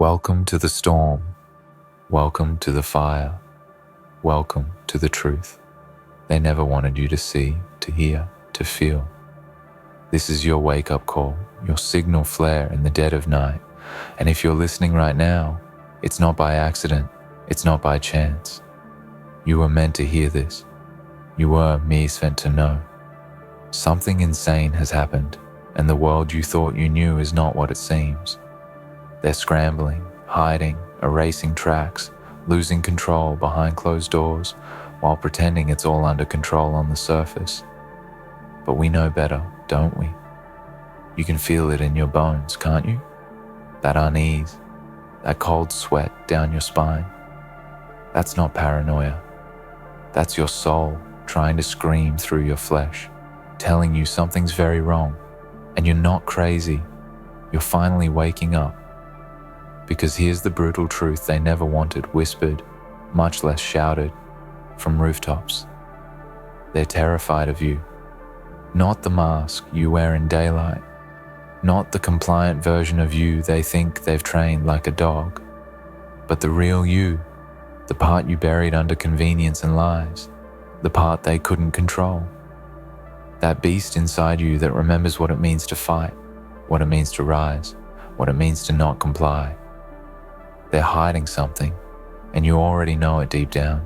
Welcome to the storm. Welcome to the fire. Welcome to the truth. They never wanted you to see, to hear, to feel. This is your wake-up call, your signal flare in the dead of night. And if you're listening right now, it's not by accident, it's not by chance. You were meant to hear this. You were meant to know. Something insane has happened, and the world you thought you knew is not what it seems. They're scrambling, hiding, erasing tracks, losing control behind closed doors, while pretending it's all under control on the surface. But we know better, don't we? You can feel it in your bones, can't you? That unease, that cold sweat down your spine. That's not paranoia. That's your soul trying to scream through your flesh, telling you something's very wrong, and you're not crazy. You're finally waking up. Because here's the brutal truth they never wanted whispered, much less shouted, from rooftops. They're terrified of you. Not the mask you wear in daylight, not the compliant version of you they think they've trained like a dog, but the real you, the part you buried under convenience and lies, the part they couldn't control. That beast inside you that remembers what it means to fight, what it means to rise, what it means to not comply. They're hiding something, and you already know it deep down.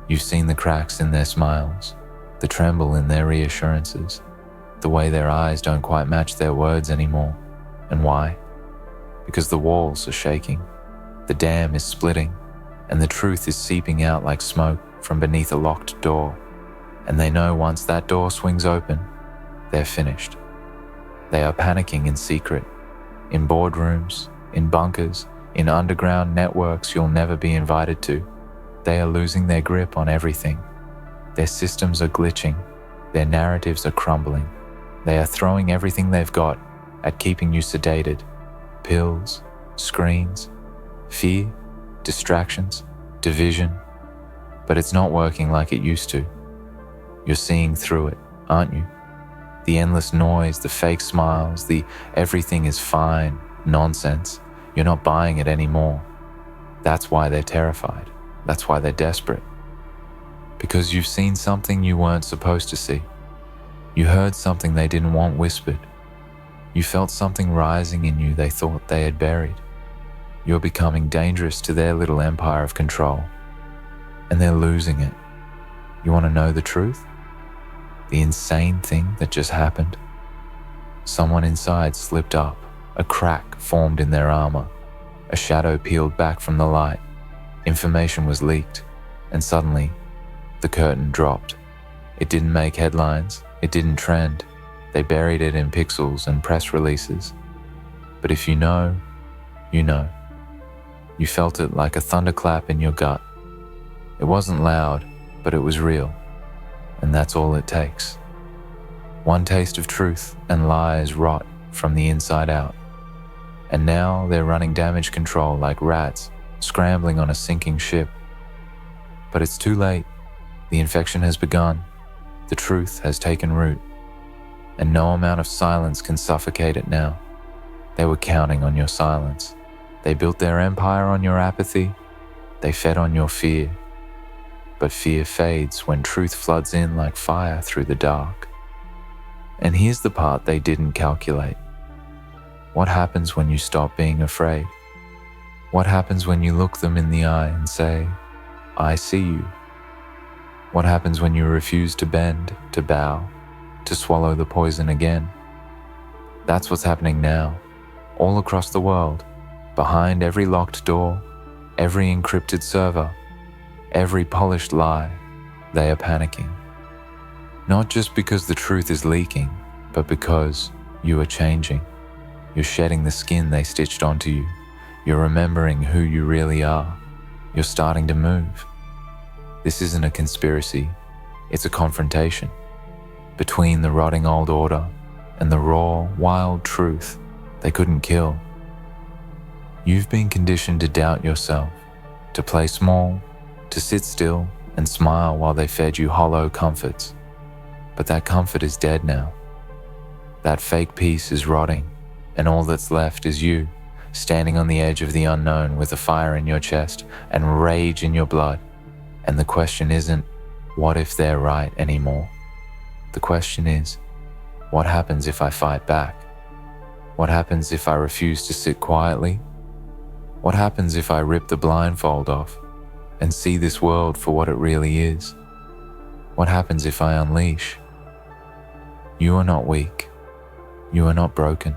You've seen the cracks in their smiles, the tremble in their reassurances, the way their eyes don't quite match their words anymore. And why? Because the walls are shaking, the dam is splitting, and the truth is seeping out like smoke from beneath a locked door. And they know once that door swings open, they're finished. They are panicking in secret, in boardrooms, in bunkers, in underground networks you'll never be invited to. They are losing their grip on everything. Their systems are glitching. Their narratives are crumbling. They are throwing everything they've got at keeping you sedated. Pills, screens, fear, distractions, division. But it's not working like it used to. You're seeing through it, aren't you? The endless noise, the fake smiles, the everything is fine nonsense. You're not buying it anymore. That's why they're terrified. That's why they're desperate. Because you've seen something you weren't supposed to see. You heard something they didn't want whispered. You felt something rising in you they thought they had buried. You're becoming dangerous to their little empire of control. And they're losing it. You want to know the truth? The insane thing that just happened? Someone inside slipped up. A crack formed in their armor. A shadow peeled back from the light. Information was leaked, and suddenly, the curtain dropped. It didn't make headlines. It didn't trend. They buried it in pixels and press releases. But if you know, you know. You felt it like a thunderclap in your gut. It wasn't loud, but it was real. And that's all it takes. One taste of truth and lies rot from the inside out. And now they're running damage control like rats, scrambling on a sinking ship. But it's too late. The infection has begun. The truth has taken root. And no amount of silence can suffocate it now. They were counting on your silence. They built their empire on your apathy. They fed on your fear. But fear fades when truth floods in like fire through the dark. And here's the part they didn't calculate. What happens when you stop being afraid? What happens when you look them in the eye and say, I see you? What happens when you refuse to bend, to bow, to swallow the poison again? That's what's happening now, all across the world, behind every locked door, every encrypted server, every polished lie. They are panicking. Not just because the truth is leaking, but because you are changing. You're shedding the skin they stitched onto you. You're remembering who you really are. You're starting to move. This isn't a conspiracy. It's a confrontation between the rotting old order and the raw, wild truth they couldn't kill. You've been conditioned to doubt yourself, to play small, to sit still and smile while they fed you hollow comforts. But that comfort is dead now. That fake peace is rotting, and all that's left is you, standing on the edge of the unknown with a fire in your chest and rage in your blood. And the question isn't, what if they're right anymore? The question is, what happens if I fight back? What happens if I refuse to sit quietly? What happens if I rip the blindfold off and see this world for what it really is? What happens if I unleash? You are not weak. You are not broken.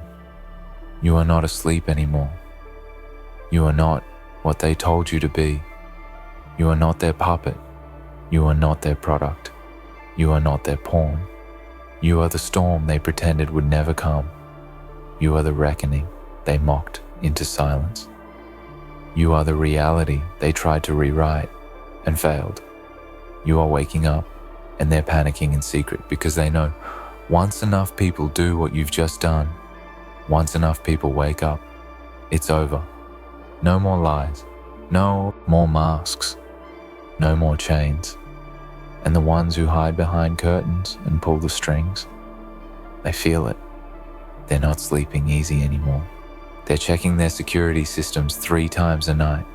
You are not asleep anymore. You are not what they told you to be. You are not their puppet. You are not their product. You are not their pawn. You are the storm they pretended would never come. You are the reckoning they mocked into silence. You are the reality they tried to rewrite and failed. You are waking up, and they're panicking in secret because they know once enough people do what you've just done, once enough people wake up, it's over. No more lies, no more masks, no more chains. And the ones who hide behind curtains and pull the strings, they feel it. They're not sleeping easy anymore. They're checking their security systems 3 times a night.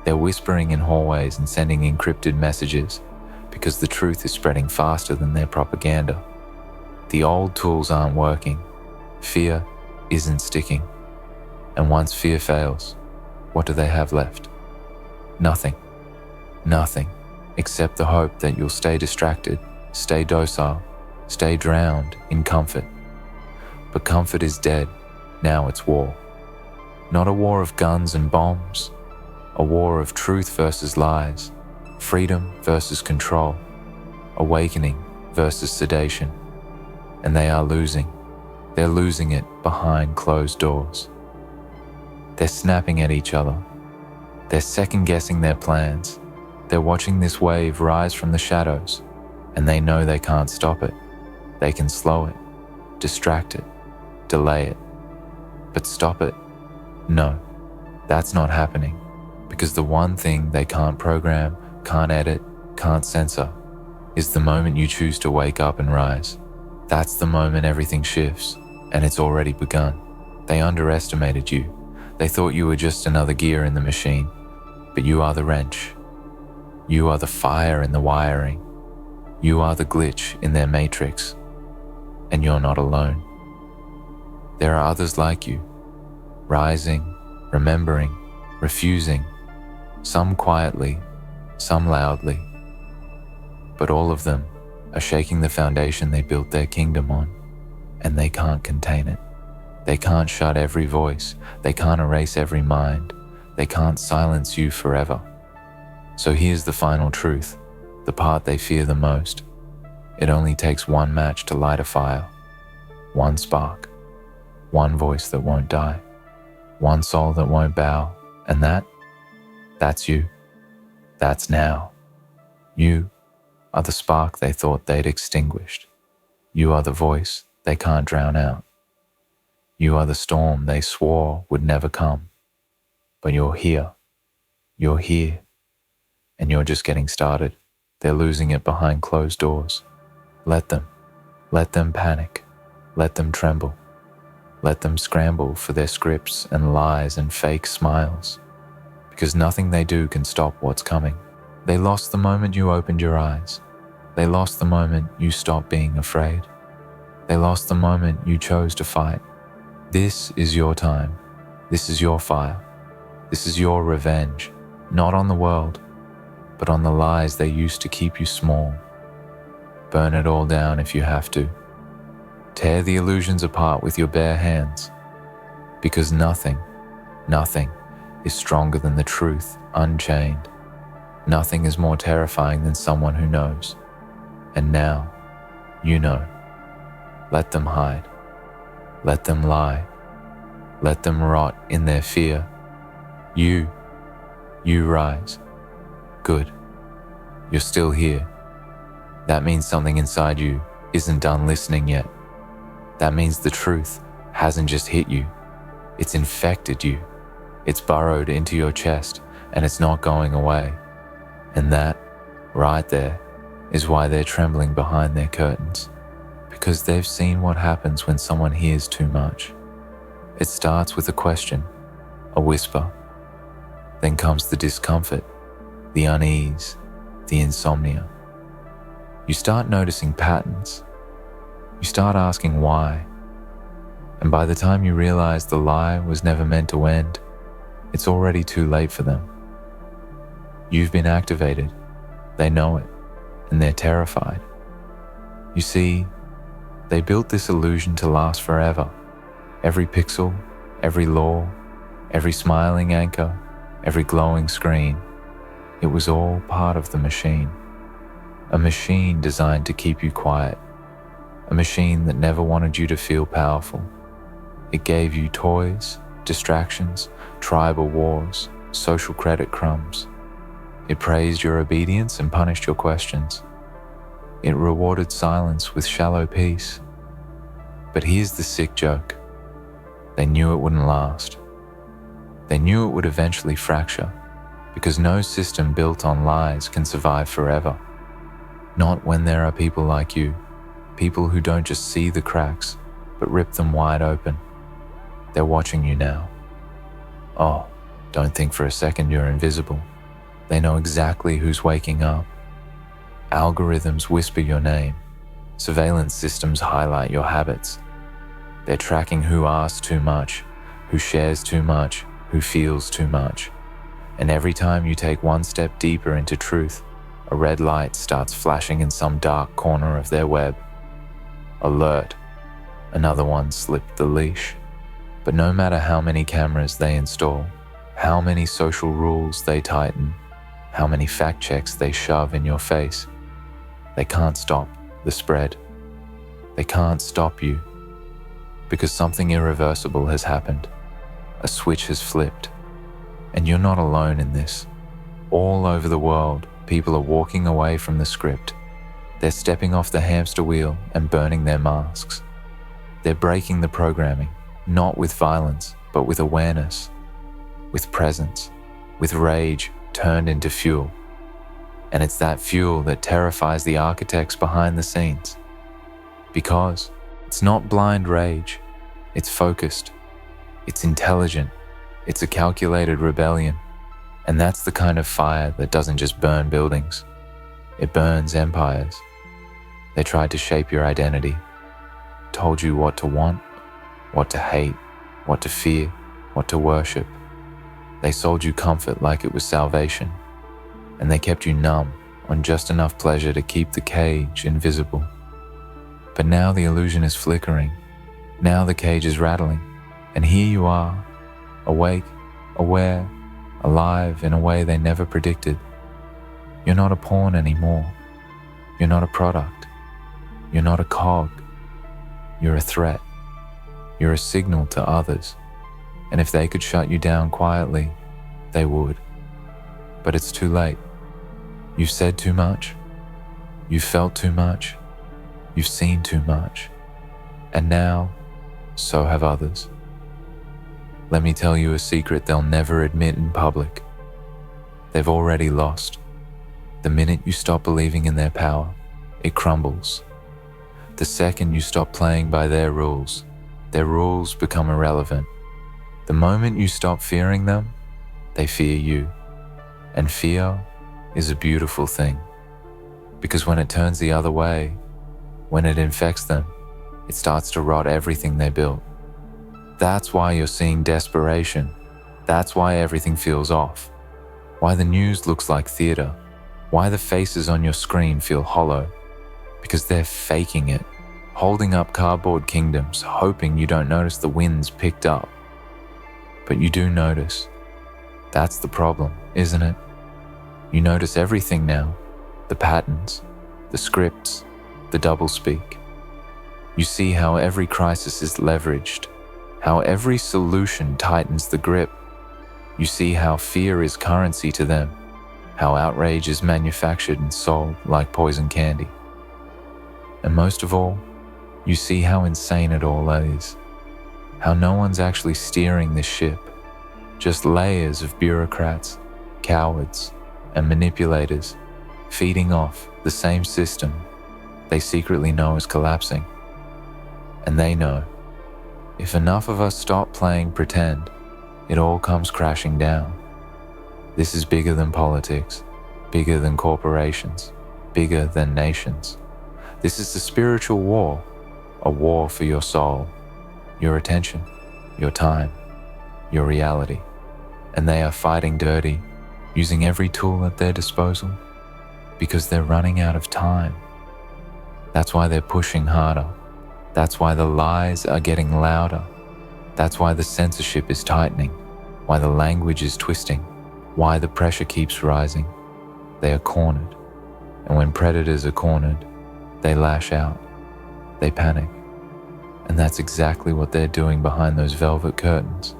They're whispering in hallways and sending encrypted messages because the truth is spreading faster than their propaganda. The old tools aren't working. Fear isn't sticking. And once fear fails, what do they have left? Nothing. Nothing, except the hope that you'll stay distracted, stay docile, stay drowned in comfort. But comfort is dead. Now it's war. Not a war of guns and bombs, a war of truth versus lies, freedom versus control, awakening versus sedation. And they are losing. They're losing it behind closed doors. They're snapping at each other. They're second-guessing their plans. They're watching this wave rise from the shadows, and they know they can't stop it. They can slow it, distract it, delay it. But stop it? No, that's not happening, because the one thing they can't program, can't edit, can't censor is the moment you choose to wake up and rise. That's the moment everything shifts, and it's already begun. They underestimated you. They thought you were just another gear in the machine, but you are the wrench. You are the fire in the wiring. You are the glitch in their matrix, and you're not alone. There are others like you, rising, remembering, refusing, some quietly, some loudly, but all of them are shaking the foundation they built their kingdom on, and they can't contain it. They can't shut every voice. They can't erase every mind. They can't silence you forever. So here's the final truth, the part they fear the most. It only takes one match to light a fire, one spark, one voice that won't die, one soul that won't bow, and that's you. That's now. You are the spark they thought they'd extinguished. You are the voice they can't drown out. You are the storm they swore would never come. But you're here. You're here. And you're just getting started. They're losing it behind closed doors. Let them. Let them panic. Let them tremble. Let them scramble for their scripts and lies and fake smiles. Because nothing they do can stop what's coming. They lost the moment you opened your eyes. They lost the moment you stopped being afraid. They lost the moment you chose to fight. This is your time. This is your fire. This is your revenge, not on the world, but on the lies they used to keep you small. Burn it all down if you have to. Tear the illusions apart with your bare hands, because nothing is stronger than the truth unchained. Nothing is more terrifying than someone who knows. And now, you know. Let them hide. Let them lie. Let them rot in their fear. You rise. Good. You're still here. That means something inside you isn't done listening yet. That means the truth hasn't just hit you. It's infected you. It's burrowed into your chest, and it's not going away. And that, right there, is why they're trembling behind their curtains. Because they've seen what happens when someone hears too much. It starts with a question. a whisper. Then comes the discomfort, the unease, the insomnia. You start noticing patterns. You start asking why. And by the time you realize the lie was never meant to end, it's already too late for them. You've been activated. They know it, and they're terrified. You see, they built this illusion to last forever. Every pixel, every law, every smiling anchor, every glowing screen, it was all part of the machine. A machine designed to keep you quiet. A machine that never wanted you to feel powerful. It gave you toys, distractions, tribal wars, social credit crumbs. It praised your obedience and punished your questions. It rewarded silence with shallow peace. But here's the sick joke. They knew it wouldn't last. They knew it would eventually fracture, because no system built on lies can survive forever. Not when there are people like you, people who don't just see the cracks, but rip them wide open. They're watching you now. Oh, don't think for a second you're invisible. They know exactly who's waking up. Algorithms whisper your name. Surveillance systems highlight your habits. They're tracking who asks too much, who shares too much, who feels too much. And every time you take one step deeper into truth, a red light starts flashing in some dark corner of their web. Alert. Another one slipped the leash. But no matter how many cameras they install, how many social rules they tighten, how many fact checks they shove in your face, they can't stop the spread. They can't stop you. Because something irreversible has happened. A switch has flipped. And you're not alone in this. All over the world, people are walking away from the script. They're stepping off the hamster wheel and burning their masks. They're breaking the programming, not with violence, but with awareness, with presence, with rage turned into fuel. And it's that fuel that terrifies the architects behind the scenes. Because it's not blind rage, it's focused, it's intelligent, it's a calculated rebellion. And that's the kind of fire that doesn't just burn buildings, it burns empires. They tried to shape your identity, told you what to want, what to hate, what to fear, what to worship. They sold you comfort like it was salvation, and they kept you numb on just enough pleasure to keep the cage invisible. But now the illusion is flickering, now the cage is rattling, and here you are, awake, aware, alive in a way they never predicted. You're not a pawn anymore. You're not a product. You're not a cog. You're a threat. You're a signal to others. And if they could shut you down quietly, they would. But it's too late. You've said too much. You've felt too much. You've seen too much. And now, so have others. Let me tell you a secret they'll never admit in public. They've already lost. The minute you stop believing in their power, it crumbles. The second you stop playing by their rules become irrelevant. The moment you stop fearing them, they fear you. And fear is a beautiful thing. Because when it turns the other way, when it infects them, it starts to rot everything they built. That's why you're seeing desperation. That's why everything feels off. Why the news looks like theater. Why the faces on your screen feel hollow. Because they're faking it, holding up cardboard kingdoms, hoping you don't notice the winds picked up. But you do notice. That's the problem, isn't it? You notice everything now. The patterns, the scripts, the doublespeak. You see how every crisis is leveraged, how every solution tightens the grip. You see how fear is currency to them, how outrage is manufactured and sold like poison candy. And most of all, you see how insane it all is, how no one's actually steering this ship, just layers of bureaucrats, cowards, and manipulators feeding off the same system they secretly know is collapsing. And they know, if enough of us stop playing pretend, it all comes crashing down. This is bigger than politics, bigger than corporations, bigger than nations. This is the spiritual war, a war for your soul, your attention, your time, your reality. And they are fighting dirty, using every tool at their disposal, because they're running out of time. That's why they're pushing harder. That's why the lies are getting louder. That's why the censorship is tightening, why the language is twisting, why the pressure keeps rising. They are cornered. And when predators are cornered, they lash out. They panic. And that's exactly what they're doing behind those velvet curtains.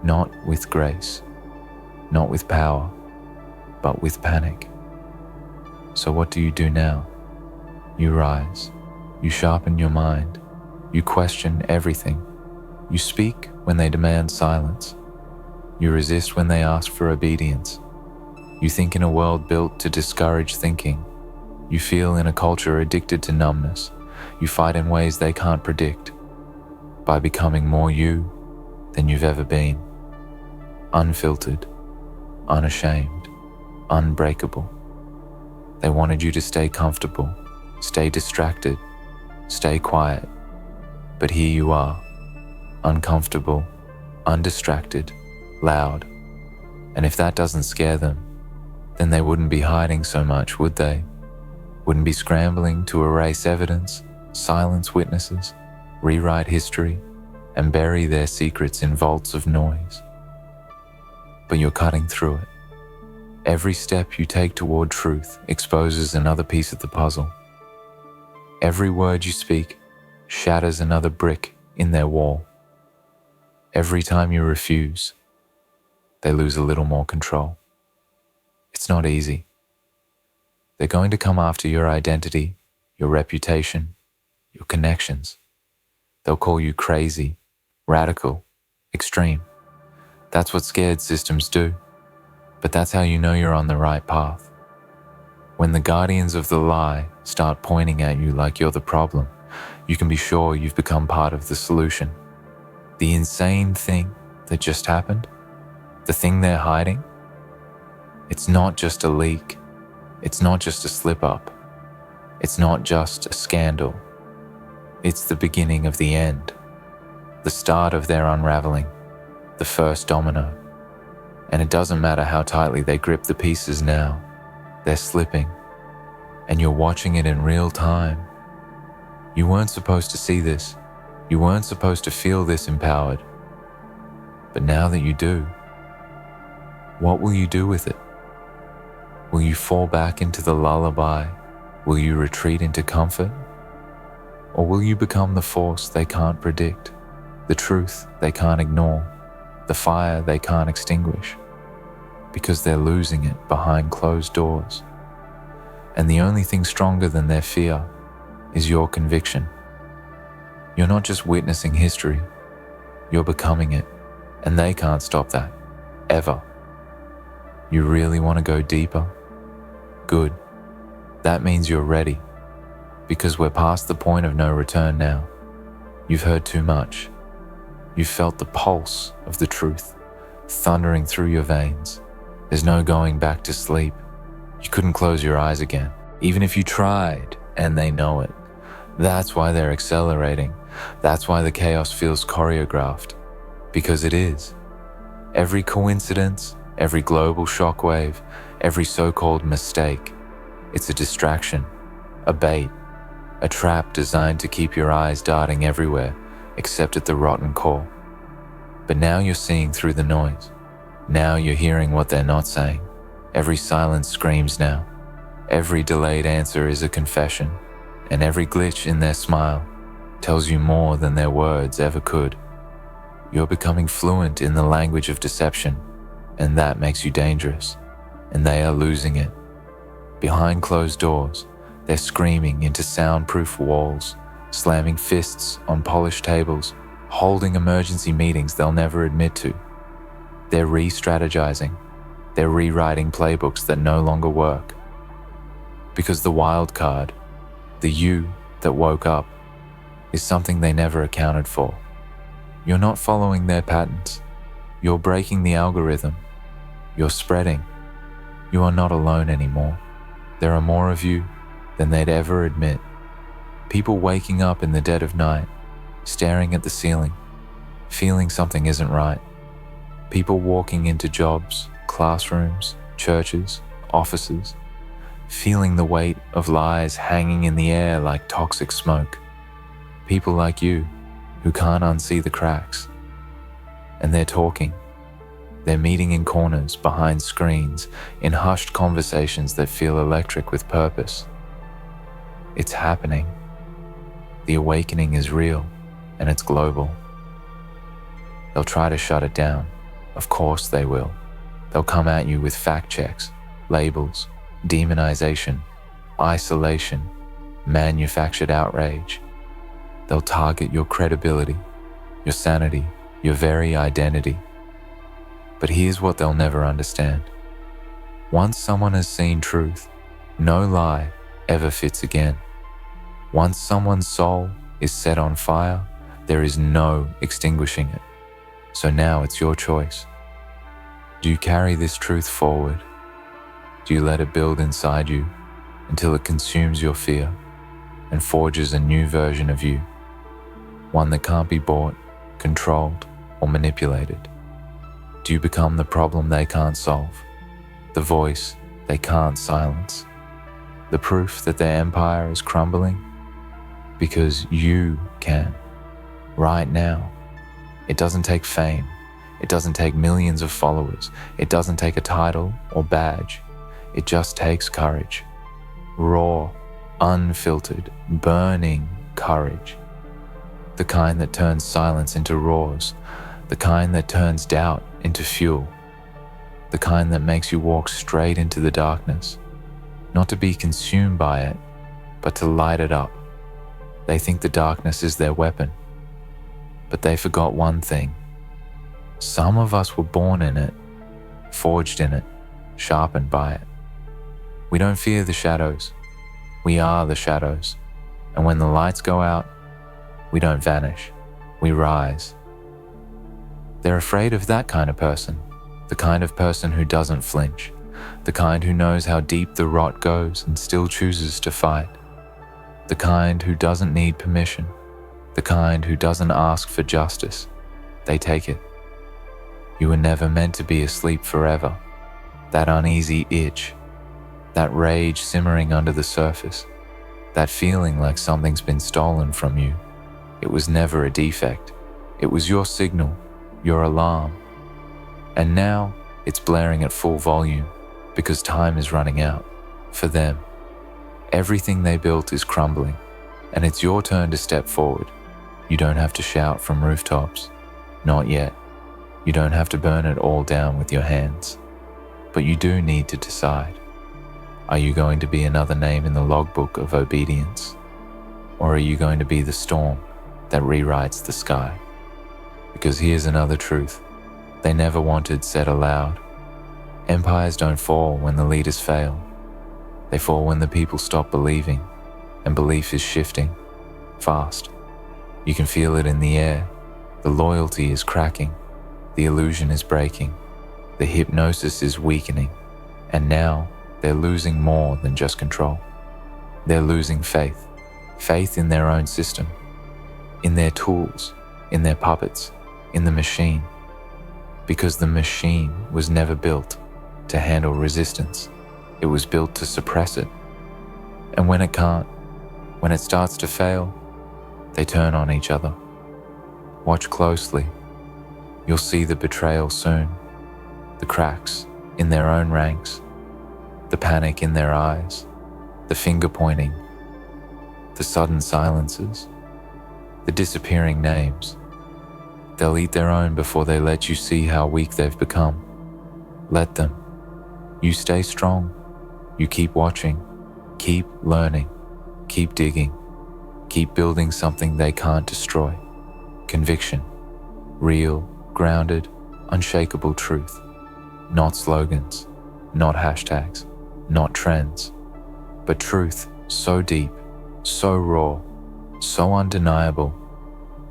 Not with grace, not with power, but with panic. So what do you do now? You rise. You sharpen your mind. You question everything. You speak when they demand silence. You resist when they ask for obedience. You think in a world built to discourage thinking. You feel in a culture addicted to numbness. You fight in ways they can't predict. By becoming more you than you've ever been. Unfiltered, unashamed, unbreakable. They wanted you to stay comfortable, stay distracted, stay quiet. But here you are, uncomfortable, undistracted, loud. And if that doesn't scare them, then they wouldn't be hiding so much, would they? Wouldn't be scrambling to erase evidence, silence witnesses, rewrite history, and bury their secrets in vaults of noise. But you're cutting through it. Every step you take toward truth exposes another piece of the puzzle. Every word you speak shatters another brick in their wall. Every time you refuse, they lose a little more control. It's not easy. They're going to come after your identity, your reputation, your connections. They'll call you crazy, radical, extreme. That's what scared systems do. But that's how you know you're on the right path. When the guardians of the lie start pointing at you like you're the problem, you can be sure you've become part of the solution. The insane thing that just happened, the thing they're hiding, it's not just a leak. It's not just a slip-up. It's not just a scandal. It's the beginning of the end, the start of their unraveling, the first domino. And it doesn't matter how tightly they grip the pieces now, they're slipping, and you're watching it in real time. You weren't supposed to see this. You weren't supposed to feel this empowered. But now that you do, what will you do with it? Will you fall back into the lullaby? Will you retreat into comfort? Or will you become the force they can't predict, the truth they can't ignore, the fire they can't extinguish? Because they're losing it behind closed doors. And the only thing stronger than their fear is your conviction. You're not just witnessing history, you're becoming it, and they can't stop that, ever. You really want to go deeper? Good. That means you're ready, because we're past the point of no return now. You've heard too much. You've felt the pulse of the truth thundering through your veins. There's no going back to sleep. You couldn't close your eyes again, even if you tried, and they know it. That's why they're accelerating. That's why the chaos feels choreographed, because it is. Every coincidence, every global shockwave, every so-called mistake, it's a distraction, a bait, a trap designed to keep your eyes darting everywhere except at the rotten core. But now you're seeing through the noise. Now you're hearing what they're not saying. Every silence screams now. Every delayed answer is a confession, and every glitch in their smile tells you more than their words ever could. You're becoming fluent in the language of deception, and that makes you dangerous, and they are losing it. Behind closed doors, they're screaming into soundproof walls, slamming fists on polished tables, holding emergency meetings they'll never admit to. They're re-strategizing. They're rewriting playbooks that no longer work. Because the wild card, the you that woke up, is something they never accounted for. You're not following their patterns. You're breaking the algorithm. You're spreading. You are not alone anymore. There are more of you than they'd ever admit. People waking up in the dead of night, staring at the ceiling, feeling something isn't right. People walking into jobs, classrooms, churches, offices, feeling the weight of lies hanging in the air like toxic smoke. People like you who can't unsee the cracks. And they're talking. They're meeting in corners, behind screens, in hushed conversations that feel electric with purpose. It's happening. The awakening is real, and it's global. They'll try to shut it down. Of course they will. They'll come at you with fact checks, labels, demonization, isolation, manufactured outrage. They'll target your credibility, your sanity, your very identity. But here's what they'll never understand. Once someone has seen truth, no lie ever fits again. Once someone's soul is set on fire, there is no extinguishing it. So now it's your choice. Do you carry this truth forward? Do you let it build inside you until it consumes your fear and forges a new version of you? One that can't be bought, controlled, or manipulated? Do you become the problem they can't solve, the voice they can't silence, the proof that their empire is crumbling? Because you can, right now. It doesn't take fame. It doesn't take millions of followers. It doesn't take a title or badge. It just takes courage. Raw, unfiltered, burning courage. The kind that turns silence into roars. The kind that turns doubt into fuel. The kind that makes you walk straight into the darkness. Not to be consumed by it, but to light it up. They think the darkness is their weapon. But they forgot one thing. Some of us were born in it, forged in it, sharpened by it. We don't fear the shadows. We are the shadows. And when the lights go out, we don't vanish. We rise. They're afraid of that kind of person, the kind of person who doesn't flinch, the kind who knows how deep the rot goes and still chooses to fight, the kind who doesn't need permission, the kind who doesn't ask for justice. They take it. You were never meant to be asleep forever. That uneasy itch, that rage simmering under the surface, that feeling like something's been stolen from you. It was never a defect. It was your signal, your alarm. And now it's blaring at full volume because time is running out for them. Everything they built is crumbling, and it's your turn to step forward. You don't have to shout from rooftops. Not yet. You don't have to burn it all down with your hands. But you do need to decide. Are you going to be another name in the logbook of obedience? Or are you going to be the storm that rewrites the sky? Because here's another truth. They never wanted said aloud. Empires don't fall when the leaders fail. They fall when the people stop believing, and belief is shifting, fast. You can feel it in the air. The loyalty is cracking. The illusion is breaking. The hypnosis is weakening. And now they're losing more than just control. They're losing faith. Faith in their own system, in their tools, in their puppets, in the machine. Because the machine was never built to handle resistance. It was built to suppress it. And when it can't, when it starts to fail, they turn on each other. Watch closely. You'll see the betrayal soon, the cracks in their own ranks, the panic in their eyes, the finger pointing, the sudden silences, the disappearing names. They'll eat their own before they let you see how weak they've become. Let them. You stay strong. You keep watching, keep learning, keep digging, keep building something they can't destroy. Conviction, real, grounded, unshakable truth. Not slogans, not hashtags, not trends, but truth so deep, so raw, so undeniable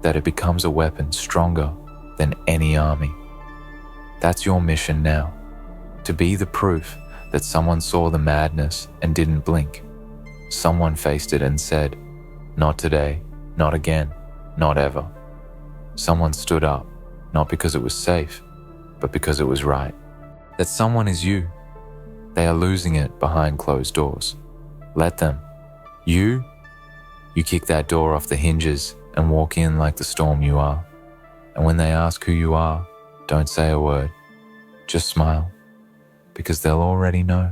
that it becomes a weapon stronger than any army. That's your mission now, to be the proof that someone saw the madness and didn't blink. Someone faced it and said, "Not today, not again, not ever." Someone stood up, not because it was safe, but because it was right. That someone is you. They are losing it behind closed doors. Let them. You kick that door off the hinges and walk in like the storm you are. And when they ask who you are, don't say a word. Just smile, because they'll already know.